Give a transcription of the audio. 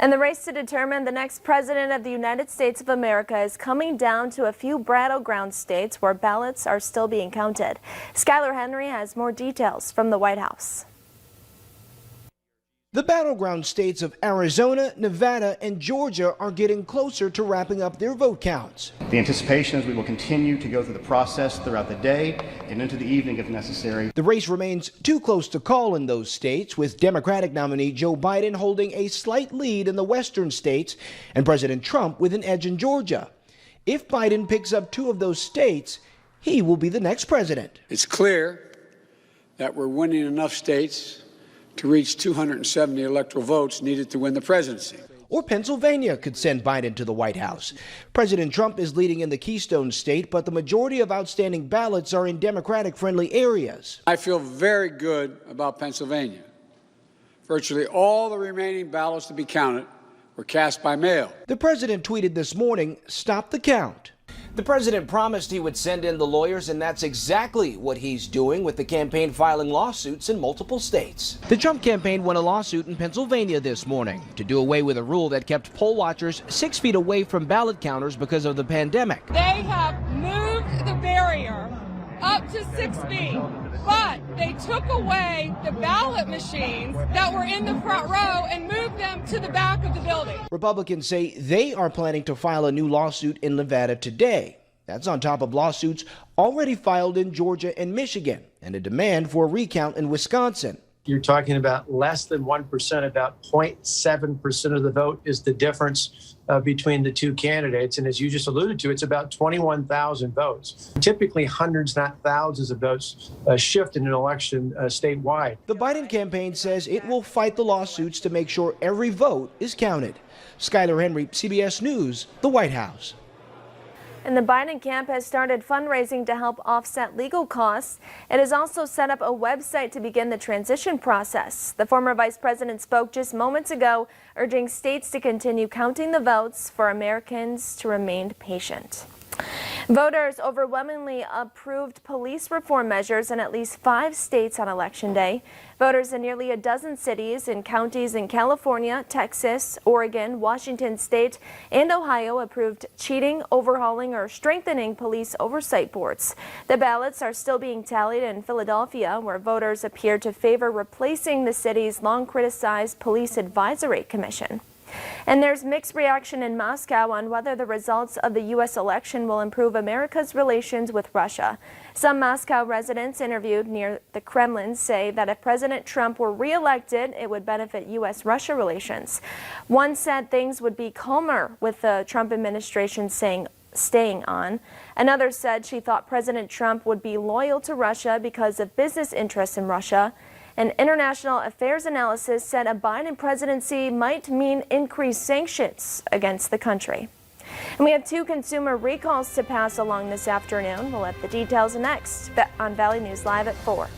And the race to determine the next president of the United States of America is coming down to a few battleground states where ballots are still being counted. Skylar Henry has more details from the White House. The battleground states of Arizona, Nevada, and Georgia are getting closer to wrapping up their vote counts. The anticipation is we will continue to go through the process throughout the day and into the evening if necessary. The race remains too close to call in those states, with Democratic nominee Joe Biden holding a slight lead in the western states and President Trump with an edge in Georgia. If Biden picks up two of those states, he will be the next president. It's clear that we're winning enough states to reach 270 electoral votes needed to win the presidency. Or Pennsylvania could send Biden to the White House. President Trump is leading in the Keystone State, but the majority of outstanding ballots are in Democratic-friendly areas. I feel very good about Pennsylvania. Virtually all the remaining ballots to be counted were cast by mail. The president tweeted this morning, "Stop the count." The president promised he would send in the lawyers, and that's exactly what he's doing, with the campaign filing lawsuits in multiple states. The Trump campaign won a lawsuit in Pennsylvania this morning to do away with a rule that kept poll watchers 6 feet away from ballot counters because of the pandemic. They have moved the barrier up to 6 feet, but they took away the ballot machines that were in the front row and moved them to the back of the building. Republicans say they are planning to file a new lawsuit in Nevada today. That's on top of lawsuits already filed in Georgia and Michigan, and a demand for a recount in Wisconsin. You're talking about less than 1%, about 0.7% of the vote is the difference between the two candidates. And as you just alluded to, it's about 21,000 votes. Typically hundreds, not thousands of votes shift in an election statewide. The Biden campaign says it will fight the lawsuits to make sure every vote is counted. Skylar Henry, CBS News, the White House. And the Biden camp has started fundraising to help offset legal costs. It has also set up a website to begin the transition process. The former vice president spoke just moments ago, urging states to continue counting the votes for Americans to remain patient. Voters overwhelmingly approved police reform measures in at least 5 states on Election Day. Voters in nearly a dozen cities and counties in California, Texas, Oregon, Washington State, and Ohio approved cheating, overhauling, or strengthening police oversight boards. The ballots are still being tallied in Philadelphia, where voters appear to favor replacing the city's long-criticized Police Advisory Commission. And there's mixed reaction in Moscow on whether the results of the U.S. election will improve America's relations with Russia. Some Moscow residents interviewed near the Kremlin say that if President Trump were re-elected, it would benefit U.S.-Russia relations. One said things would be calmer with the Trump administration staying on. Another said she thought President Trump would be loyal to Russia because of business interests in Russia. An international affairs analysis said a Biden presidency might mean increased sanctions against the country. And we have 2 consumer recalls to pass along this afternoon. We'll have the details next on Valley News Live at 4.